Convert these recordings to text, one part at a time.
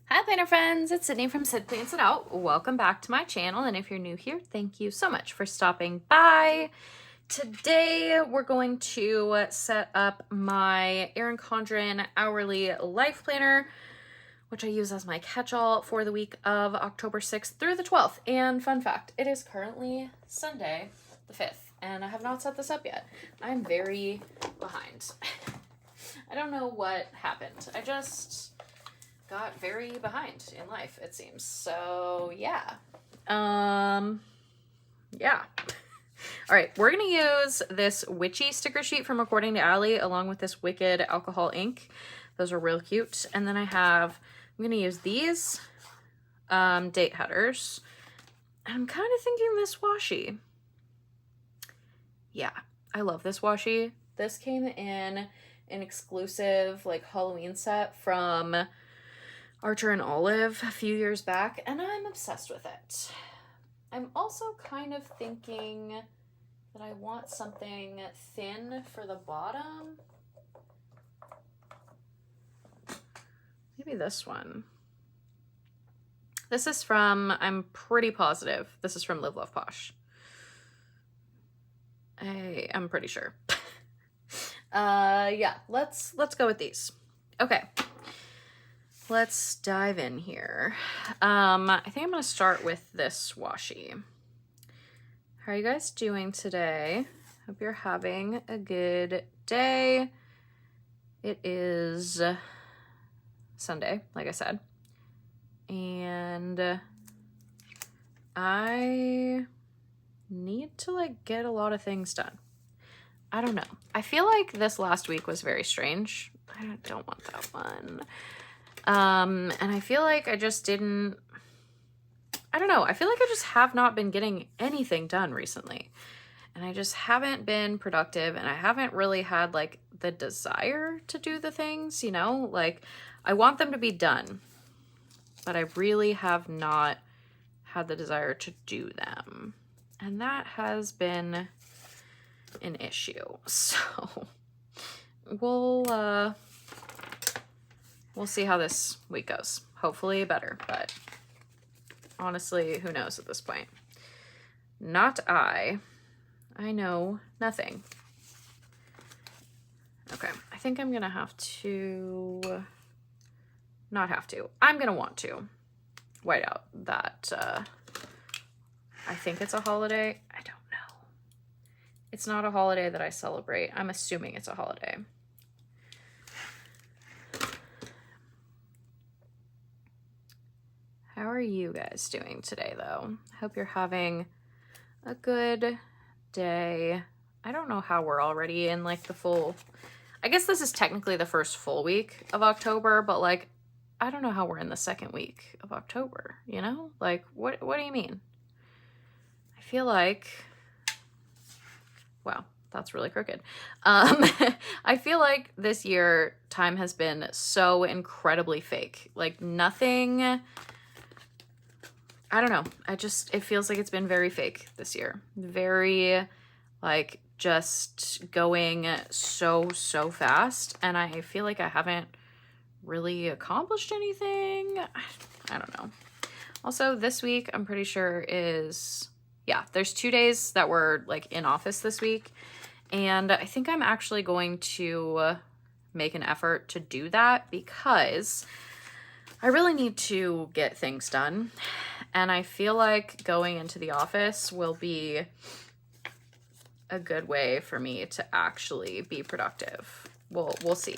Hi planner friends, it's Sydney from Sid Plans It Out. Welcome back to my channel, and if you're new here, thank you so much for stopping by. Today we're going to set up my Erin Condren hourly life planner, which I use as my catch-all for the week of October 6th through the 12th. And fun fact, it is currently Sunday the 5th, and I have not set this up yet. I'm very behind. I don't know what happened. I just got very behind in life, it seems. So yeah. Yeah. All right, we're gonna use this witchy sticker sheet from According to Allie along with this wicked alcohol ink. Those are real cute. And then I'm gonna use these date headers. I'm kind of thinking this washi. Yeah, I love this washi. This came in an exclusive like Halloween set from Archer and Olive a few years back, and I'm obsessed with it. I'm also kind of thinking that I want something thin for the bottom. Maybe this one. This is from, I'm pretty positive, this is from Live Love Posh. I'm pretty sure. Yeah, let's go with these. Okay. Let's dive in here. I think I'm gonna start with this washi. How are you guys doing today? Hope you're having a good day. It is Sunday, like I said. And I need to like get a lot of things done. I don't know. I feel like this last week was very strange. I don't want that one. And I feel like I just didn't, I don't know. I feel like I just have not been getting anything done recently. And I just haven't been productive, and I haven't really had like the desire to do the things, you know, like I want them to be done, but I really have not had the desire to do them. And that has been an issue. So we'll see how this week goes. Hopefully better, but honestly, who knows at this point? Not I. I know nothing. Okay, I think I'm gonna have to, not have to, I'm gonna want to white out that, I think it's a holiday. I don't know. It's not a holiday that I celebrate. I'm assuming it's a holiday. How are you guys doing today, though? I hope you're having a good day. I don't know how we're already in like the full, I guess this is technically the first full week of October, but like, I don't know how we're in the second week of October, you know? Like, what do you mean? I feel like, wow, that's really crooked. I feel like this year time has been so incredibly fake. Like nothing, I don't know. It feels like it's been very fake this year. Very, like, just going so fast. And I feel like I haven't really accomplished anything. I don't know. Also, this week, I'm pretty sure is, yeah, there's 2 days that we're, like, in office this week. And I think I'm actually going to make an effort to do that because I really need to get things done. And I feel like going into the office will be a good way for me to actually be productive. We'll see.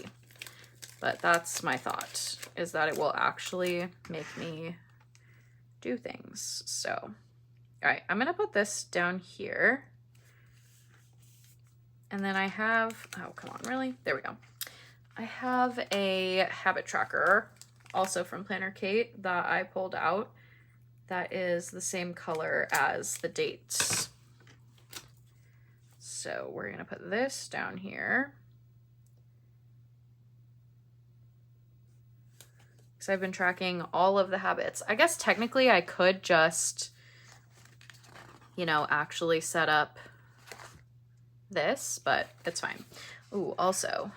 But that's my thought, is that it will actually make me do things. So, all right, I'm gonna put this down here. And then I have, oh, come on, really? There we go. I have a habit tracker, also from Planner Kate, that I pulled out. That is the same color as the dates. So we're gonna put this down here. Because I've been tracking all of the habits. I guess technically I could just, you know, actually set up this, but it's fine. Ooh, also,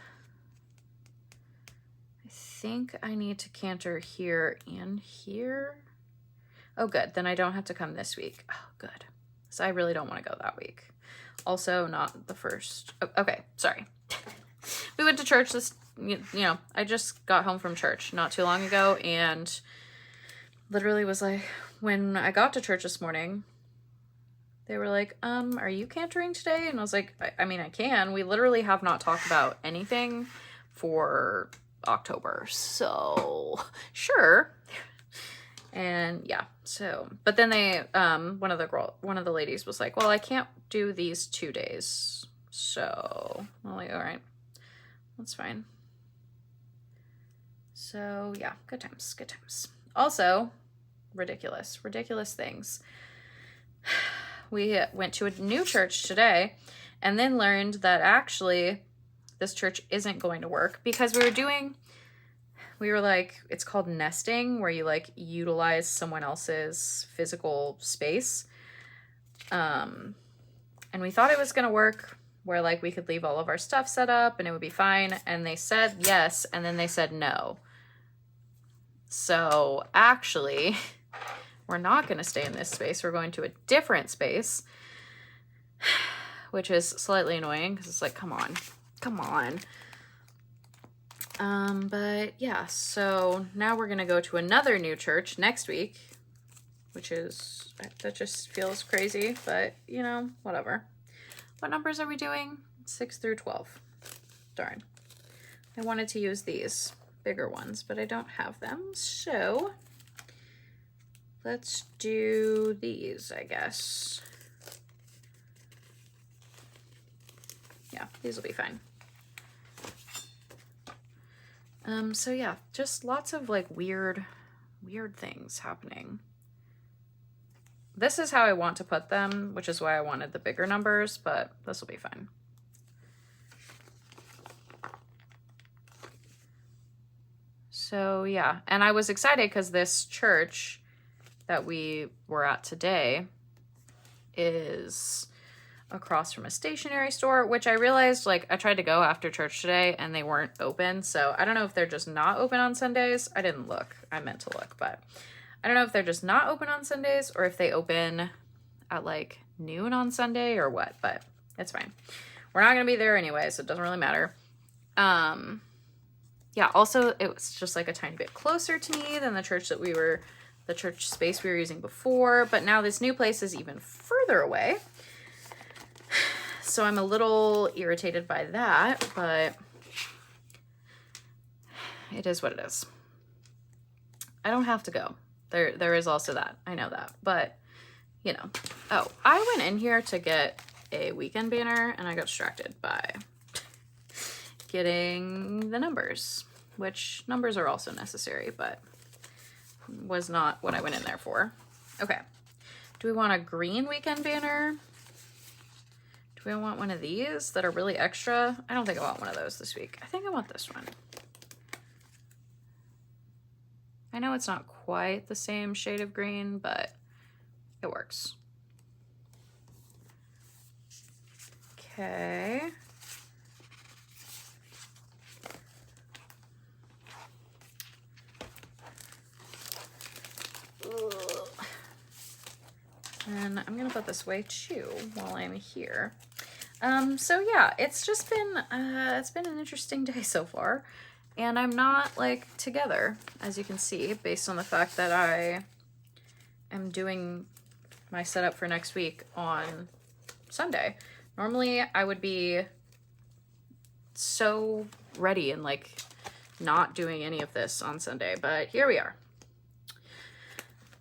I think I need to canter here and here. Oh, good. Then I don't have to come this week. Oh, good. So I really don't want to go that week. Also, not the first. Oh, okay, sorry. We went to church this, you know, I just got home from church not too long ago, and literally was like, when I got to church this morning, they were like, are you cantering today? And I was like, I mean, I can. We literally have not talked about anything for October, so sure. And yeah, so, but then they, one of the ladies was like, well, I can't do these 2 days. So I'm like, all right, that's fine. So yeah, good times, good times. Also, ridiculous things. We went to a new church today and then learned that actually this church isn't going to work because we were like, it's called nesting, where you like utilize someone else's physical space. And we thought it was going to work where like we could leave all of our stuff set up and it would be fine. And they said yes. And then they said no. So actually, we're not going to stay in this space. We're going to a different space, which is slightly annoying because it's like, come on. But yeah, so now we're going to go to another new church next week, which is, that just feels crazy, but you know, whatever. What numbers are we doing? 6 through 12. Darn. I wanted to use these bigger ones, but I don't have them. So let's do these, I guess. Yeah, these will be fine. So yeah, just lots of like weird things happening. This is how I want to put them, which is why I wanted the bigger numbers, but this will be fine. So yeah, and I was excited because this church that we were at today is across from a stationery store, which I realized, like, I tried to go after church today and they weren't open. So I don't know if they're just not open on Sundays. I didn't look. I meant to look, but I don't know if they're just not open on Sundays or if they open at like noon on Sunday or what, but it's fine. We're not going to be there anyway, so it doesn't really matter. Yeah, also it was just like a tiny bit closer to me than the church space we were using before, but now this new place is even further away. So I'm a little irritated by that, but it is what it is. I don't have to go. There is also that. I know that, but you know. Oh, I went in here to get a weekend banner and I got distracted by getting the numbers, which numbers are also necessary, but was not what I went in there for. Okay. Do we want a green weekend banner? Do we want one of these that are really extra? I don't think I want one of those this week. I think I want this one. I know it's not quite the same shade of green, but it works. Okay. And I'm gonna put this away too while I'm here. So yeah, it's just been it's been an interesting day so far, and I'm not like together, as you can see, based on the fact that I am doing my setup for next week on Sunday. Normally I would be so ready and like not doing any of this on Sunday, but here we are.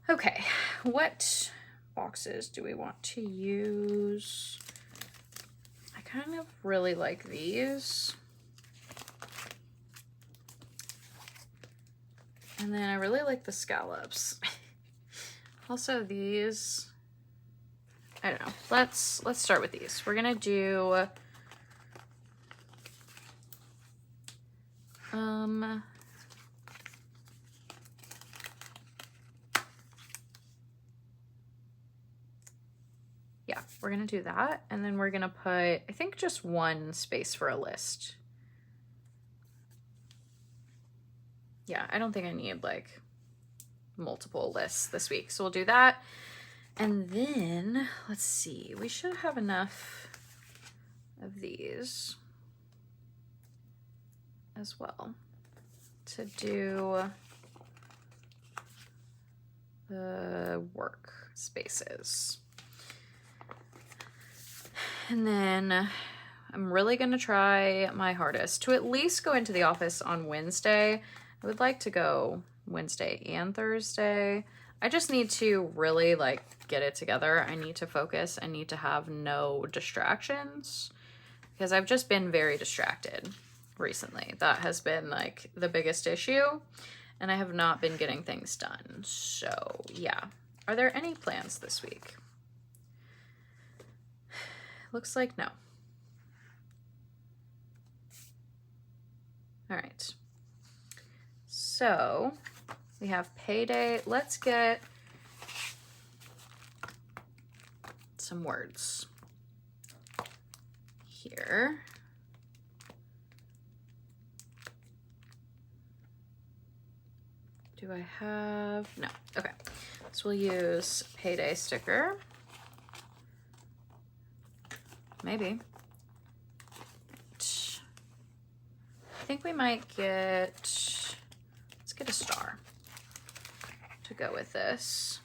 Okay, what boxes do we want to use? I kind of really like these. And then I really like the scallops. Also these, I don't know. Let's start with these. We're gonna do yeah, we're gonna do that, and then we're gonna put, I think, just one space for a list. yeah, I don't think I need like multiple lists this week. So we'll do that. And then let's see, we should have enough of these as well to do the work spaces. And then I'm really gonna try my hardest to at least go into the office on Wednesday. I would like to go Wednesday and Thursday. I just need to really like get it together. I need to focus. I need to have no distractions because I've just been very distracted recently. That has been like the biggest issue, and I have not been getting things done. So yeah. Are there any plans this week? Looks like no. All right. So we have payday. Let's get some words here. Do I have? No. Okay. So we'll use payday sticker. Maybe. I think we might get, let's get a star to go with this.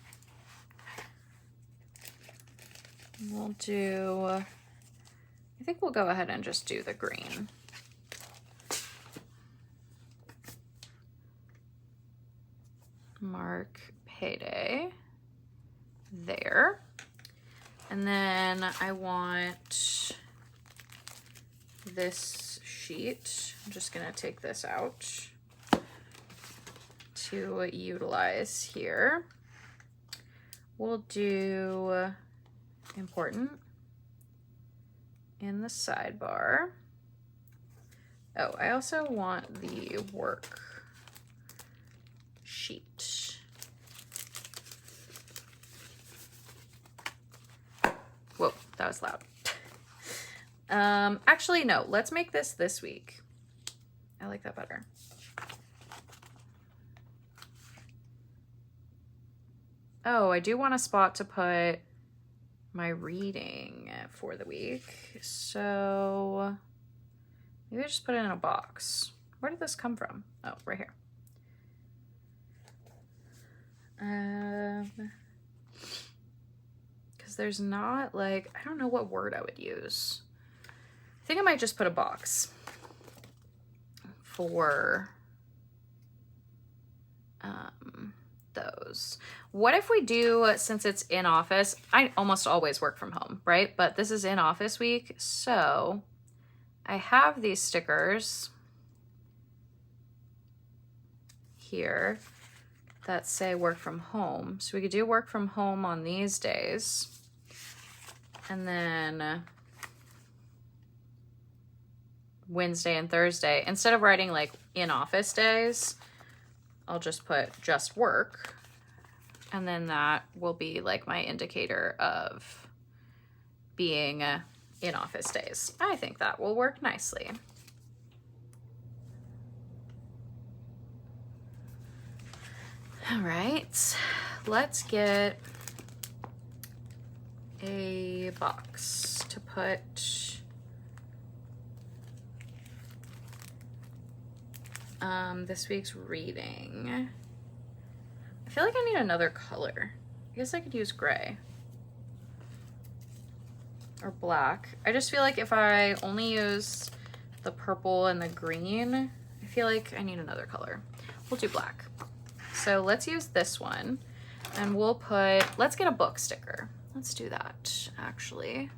We'll do, I think we'll go ahead and just do the green. Mark payday there. And then I want this sheet. I'm just gonna take this out to utilize here. We'll do important in the sidebar. Oh, I also want the work sheet. Whoa, that was loud. Actually, no, let's make this week. I like that better. Oh, I do want a spot to put my reading for the week. So maybe I just put it in a box. Where did this come from? Oh, right here. Because there's not like, I don't know what word I would use. I think I might just put a box for those. What if we do, since it's in office, I almost always work from home, right? But this is in office week. So I have these stickers here that say work from home. So we could do work from home on these days. And then Wednesday and Thursday, instead of writing like in office days, I'll just put just work. And then that will be like my indicator of being in office days. I think that will work nicely. All right, let's get a box to put this week's reading. I feel like I need another color. I guess I could use gray or black. I just feel like if I only use the purple and the green, I feel like I need another color. We'll do black. So let's use this one and we'll put, let's get a book sticker. Let's do that actually.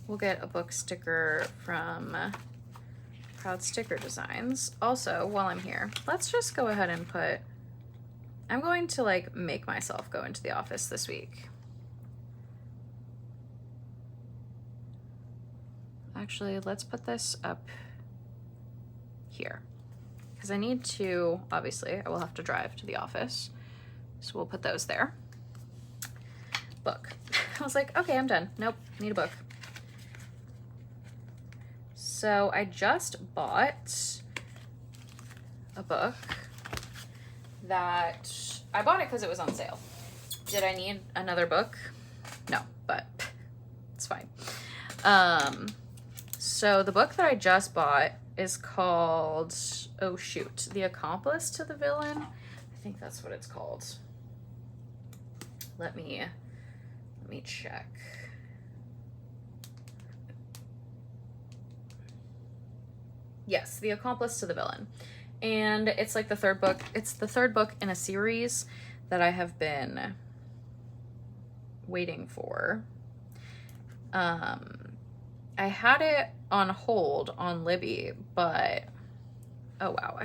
We'll get a book sticker from Proud Sticker Designs. Also, while I'm here, let's just go ahead and put, I'm going to like make myself go into the office this week. Actually, let's put this up here because I need to, obviously, I will have to drive to the office. So we'll put those there. Book. I was like, okay, I'm done. Nope, need a book. So I just bought a book that I bought it because it was on sale. Did I need another book? No, but it's fine. So the book that I just bought is called, oh shoot, The Accomplice to the Villain. I think that's what it's called. Let me check. Yes, The Accomplice to the Villain. And it's like the third book. It's the third book in a series that I have been waiting for. I had it on hold on Libby, but oh wow,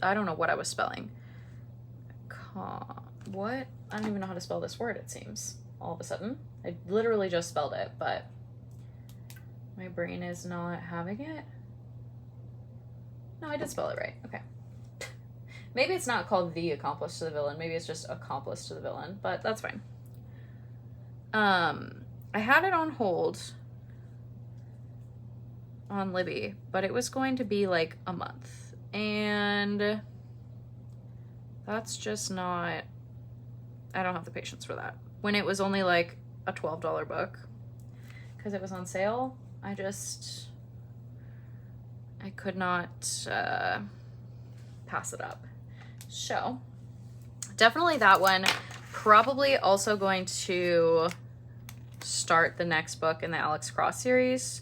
I don't know what I was spelling. What? I don't even know how to spell this word, it seems. All of a sudden. I literally just spelled it, but my brain is not having it. No, I did spell it right. Okay. Maybe it's not called The Accomplice to the Villain. Maybe it's just Accomplice to the Villain, but that's fine. I had it on hold on Libby, but it was going to be like a month. And that's just not, I don't have the patience for that. When it was only like a $12 book, because it was on sale, I could not pass it up. So definitely that one. Probably also going to start the next book in the Alex Cross series,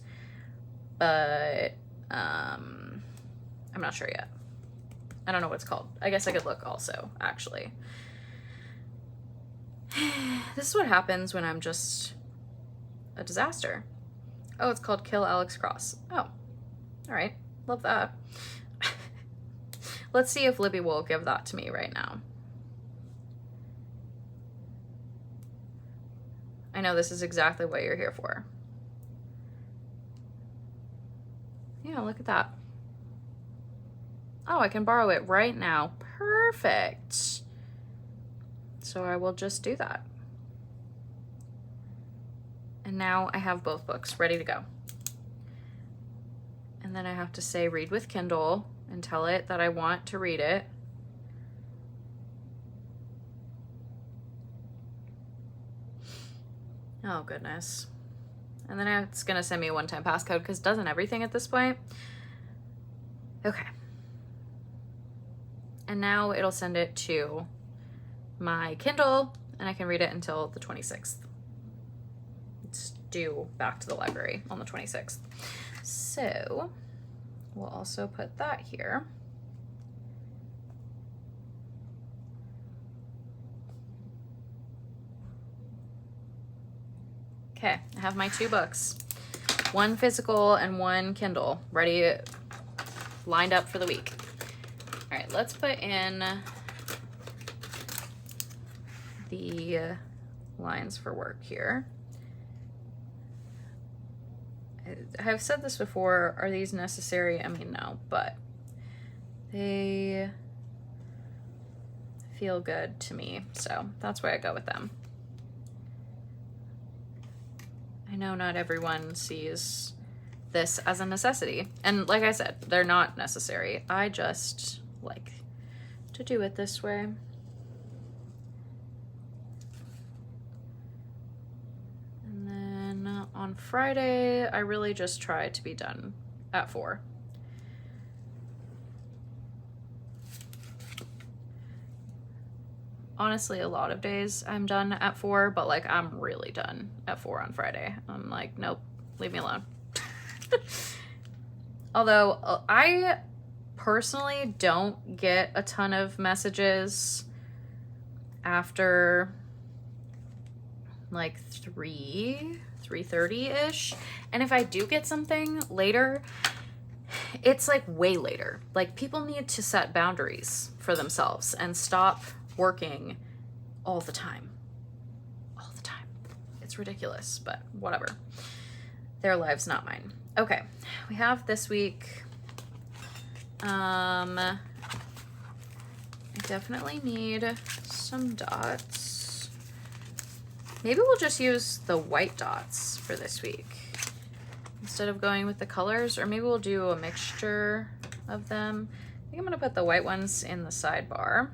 but I'm not sure yet. I don't know what it's called. I guess I could look also, actually. This is what happens when I'm just a disaster. Oh, it's called Kill Alex Cross. Oh, all right. Love that. Let's see if Libby will give that to me right now. I know this is exactly what you're here for. Yeah, look at that. Oh, I can borrow it right now. Perfect. So I will just do that. And now I have both books ready to go. And then I have to say read with Kindle and tell it that I want to read it. Oh, goodness. And then it's going to send me a one-time passcode because it doesn't everything at this point. Okay. And now it'll send it to my Kindle and I can read it until the 26th. It's due back to the library on the 26th. So we'll also put that here. Okay, I have my two books, one physical and one Kindle, ready, lined up for the week. All right, let's put in the lines for work here. I've said this before, are these necessary? I mean, no, but they feel good to me, so that's why I go with them. I know not everyone sees this as a necessity, and like I said, they're not necessary. I just like to do it this way. And then on Friday, I really just try to be done at 4. Honestly, a lot of days I'm done at 4, but like I'm really done at 4 on Friday. I'm like, nope, leave me alone. Although I personally don't get a ton of messages after like 3:30-ish. And if I do get something later, it's like way later. Like people need to set boundaries for themselves and stop working all the time. All the time. It's ridiculous, but whatever. Their lives, not mine. Okay, we have this week. I definitely need some dots. Maybe we'll just use the white dots for this week instead of going with the colors, or maybe we'll do a mixture of them. I think I'm gonna put the white ones in the sidebar.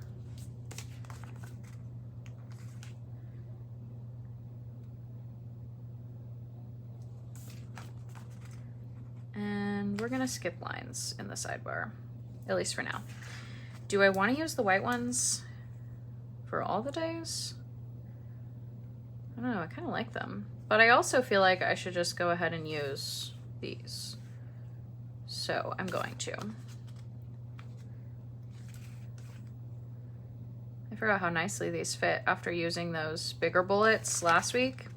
And we're gonna skip lines in the sidebar, at least for now. Do I wanna use the white ones for all the days? I don't know, I kinda like them. But I also feel like I should just go ahead and use these. So I'm going to. I forgot how nicely these fit after using those bigger bullets last week.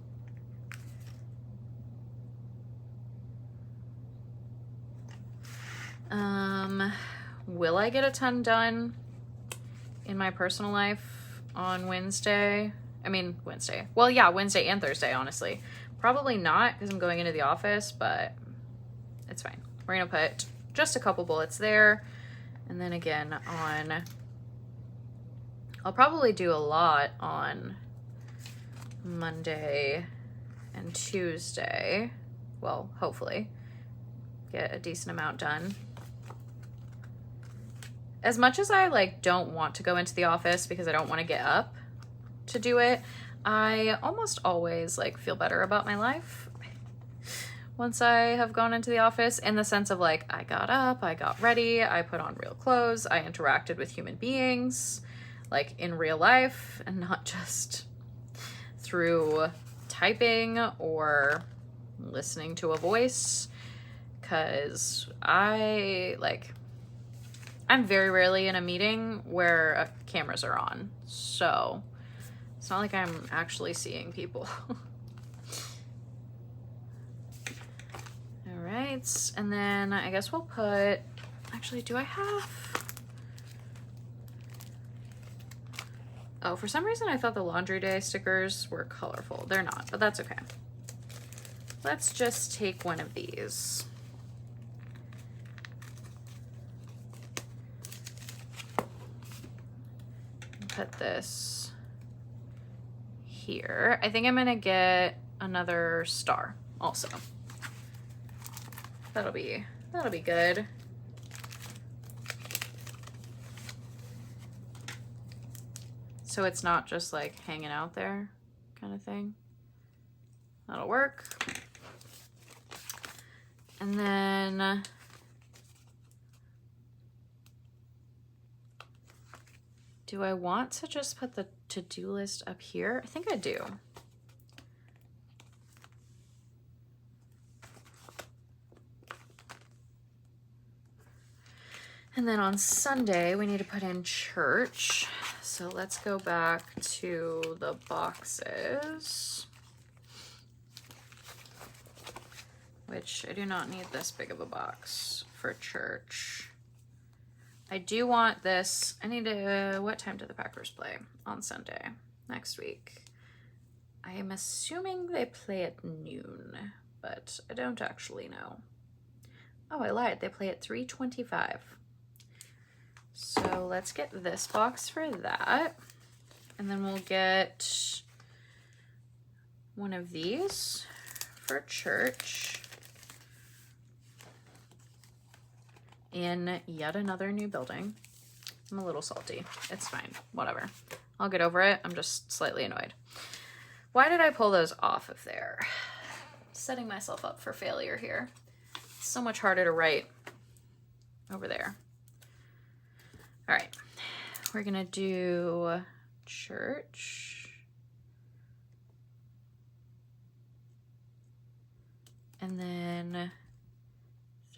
Will I get a ton done in my personal life on Wednesday? Well, yeah, Wednesday and Thursday, honestly. Probably not because I'm going into the office, but it's fine. We're gonna put just a couple bullets there. And then again I'll probably do a lot on Monday and Tuesday. Well, hopefully get a decent amount done. As much as I don't want to go into the office because I don't want to get up to do it, I almost always feel better about my life once I have gone into the office, in the sense of I got up, I got ready, I put on real clothes, I interacted with human beings in real life and not just through typing or listening to a voice, because I'm very rarely in a meeting where cameras are on, so it's not like I'm actually seeing people. All right, and then I guess we'll put, actually, do I have, oh, for some reason I thought the laundry day stickers were colorful. They're not, but that's okay. Let's just take one of these. Put this here. I think I'm gonna get another star also. That'll be good. So it's not just hanging out there kind of thing. That'll work. And then do I want to just put the to-do list up here? I think I do. And then on Sunday, we need to put in church. So let's go back to the boxes, which I do not need this big of a box for church. I do want this. I need to, what time do the Packers play on Sunday next week? I am assuming they play at noon, but I don't actually know. Oh, I lied. They play at 3:25. So let's get this box for that. And then we'll get one of these for church. In yet another new building. I'm a little salty. It's fine. Whatever. I'll get over it. I'm just slightly annoyed. Why did I pull those off of there? Setting myself up for failure here. It's so much harder to write over there. All right. We're gonna do church. And then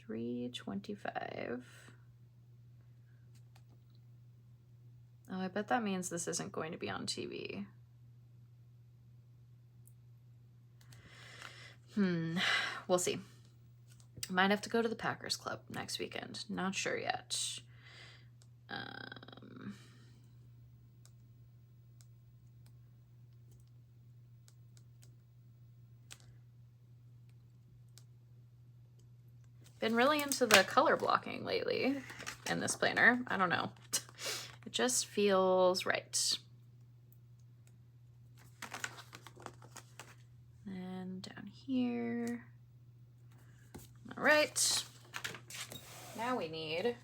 3:25. Oh, I bet that means this isn't going to be on TV. We'll see. Might have to go to the Packers Club next weekend. Not sure yet. Been really into the color blocking lately in this planner. I don't know. It just feels right. here. All right. Now we need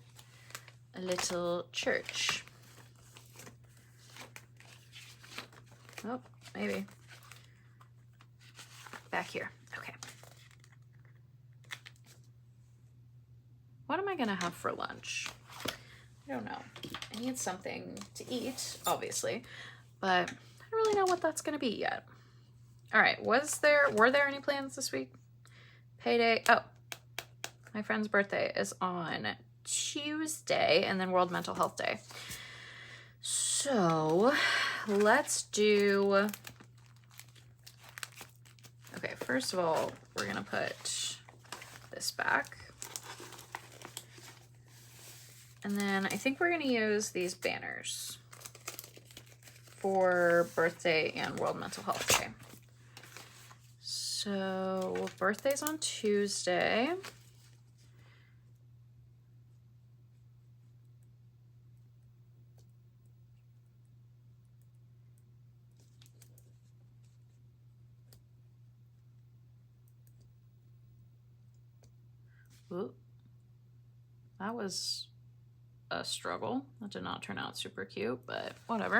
a little church. Oh, maybe. Back here. Okay. What am I gonna have for lunch? I don't know. I need something to eat, obviously, but I don't really know what that's gonna be yet. All right, were there any plans this week? Payday. Oh, my friend's birthday is on Tuesday, and then World Mental Health Day. So let's do, okay, first of all, we're gonna put this back. And then I think we're gonna use these banners for birthday and World Mental Health Day. So birthday's on Tuesday. Ooh, that was a struggle. That did not turn out super cute, but whatever.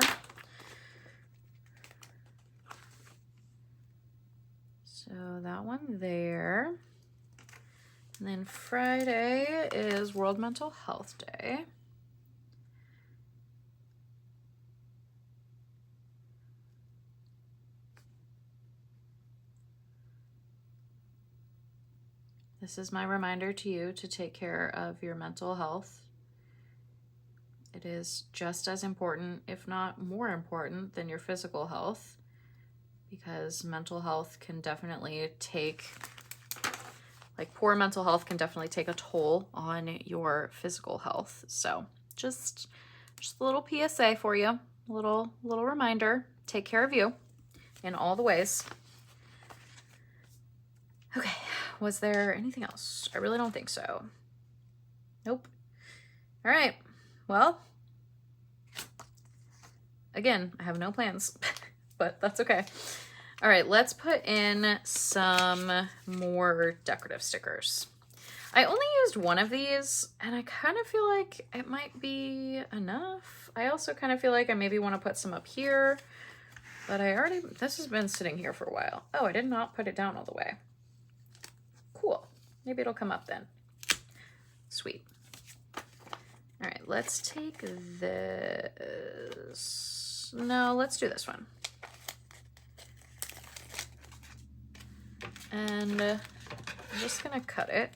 So that one there. And then Friday is World Mental Health Day. This is my reminder to you to take care of your mental health. It is just as important, if not more important, than your physical health, because mental health can definitely take, like poor mental health can definitely take a toll on your physical health. So just a little PSA for you, a little reminder, take care of you in all the ways. Okay, was there anything else? I really don't think so. Nope. All right, well, again, I have no plans, but that's okay. All right, let's put in some more decorative stickers. I only used one of these, and I kind of feel like it might be enough. I also kind of feel like I maybe want to put some up here, but this has been sitting here for a while. Oh, I did not put it down all the way. Cool. Maybe it'll come up then. Sweet. All right, let's take this. No, let's do this one. And I'm just gonna cut it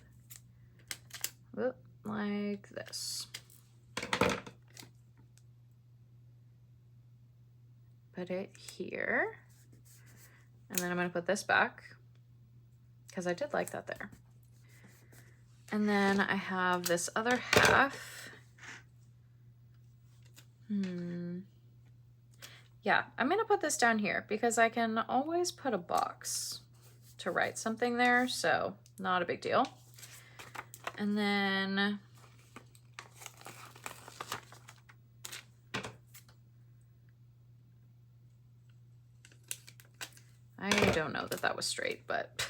like this. Put it here. And then I'm gonna put this back because I did like that there. And then I have this other half. Yeah, I'm gonna put this down here because I can always put a box to write something there, so not a big deal. And then I don't know that that was straight, but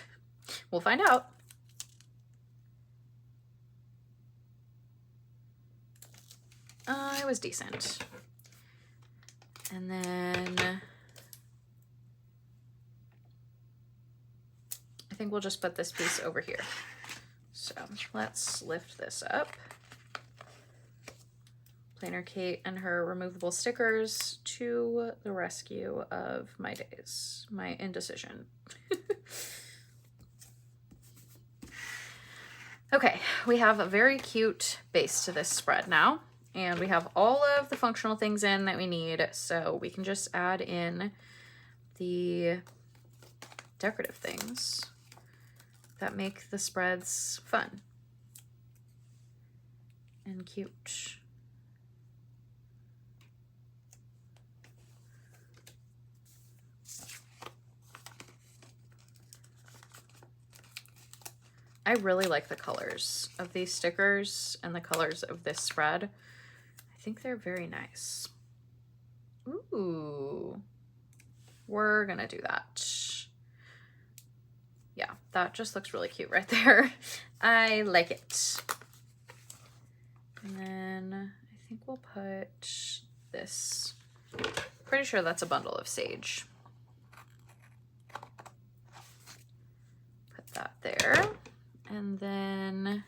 we'll find out. It was decent. And then I think we'll just put this piece over here. So let's lift this up. Planner Kate and her removable stickers to the rescue of my days, my indecision. Okay, we have a very cute base to this spread now, and we have all of the functional things in that we need, so we can just add in the decorative things that make the spreads fun and cute. I really like the colors of these stickers and the colors of this spread. I think they're very nice. Ooh, we're gonna do that. Yeah, that just looks really cute right there. I like it. And then I think we'll put this. Pretty sure that's a bundle of sage. Put that there. And then,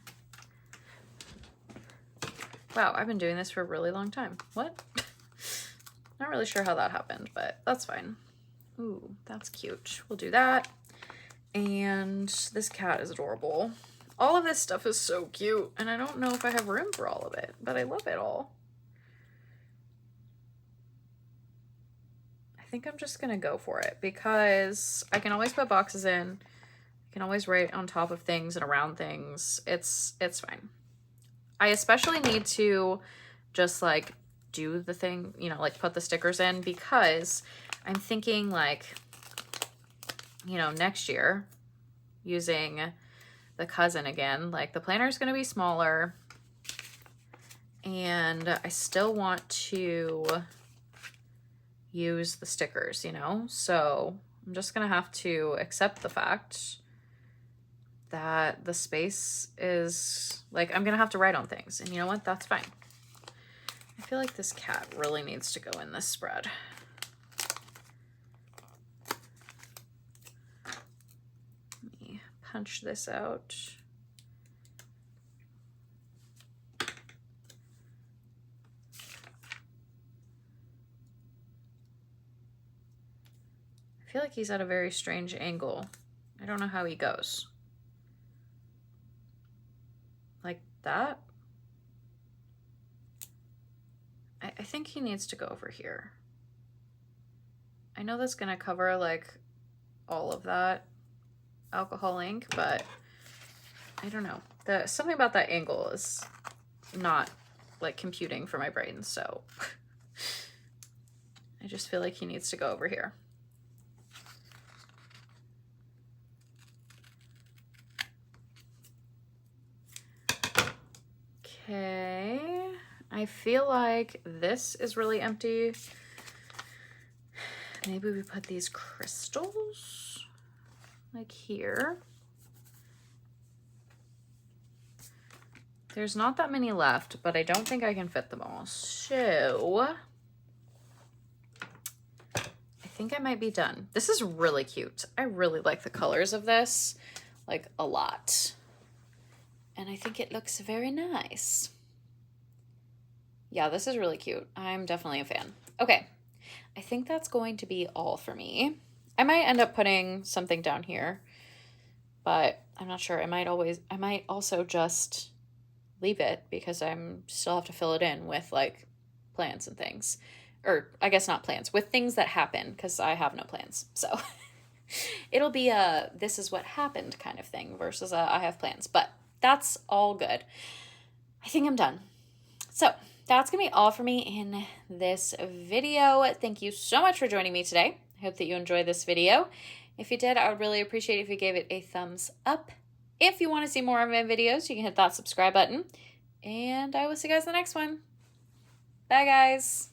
wow, I've been doing this for a really long time. What? Not really sure how that happened, but that's fine. Ooh, that's cute. We'll do that. And this cat is adorable. All of this stuff is so cute, and I don't know if I have room for all of it, but I love it all. I think I'm just gonna go for it because I can always put boxes in. I can always write on top of things and around things. It's fine. I especially need to just like do the thing, you know, like put the stickers in, because I'm thinking like, you know, next year using the cousin again, like the planner is going to be smaller and I still want to use the stickers, you know? So I'm just going to have to accept the fact that the space is like, I'm going to have to write on things, and you know what? That's fine. I feel like this cat really needs to go in this spread. Let me punch this out. I feel like he's at a very strange angle. I don't know how he goes. Like that? I think he needs to go over here. I know that's gonna cover like all of that alcohol ink, but I don't know. Something about that angle is not like computing for my brain, so I just feel like he needs to go over here. Okay, I feel like this is really empty. Maybe we put these crystals like here. There's not that many left, but I don't think I can fit them all. So I think I might be done. This is really cute. I really like the colors of this, like a lot. And I think it looks very nice. Yeah, this is really cute. I'm definitely a fan. Okay, I think that's going to be all for me. I might end up putting something down here, but I'm not sure. I might also just leave it because I'm still have to fill it in with like plans and things. Or I guess not plans, with things that happen, because I have no plans. So it'll be a this is what happened kind of thing versus a I have plans. But that's all good. I think I'm done. So that's going to be all for me in this video. Thank you so much for joining me today. I hope that you enjoyed this video. If you did, I would really appreciate it if you gave it a thumbs up. If you want to see more of my videos, you can hit that subscribe button. And I will see you guys in the next one. Bye, guys.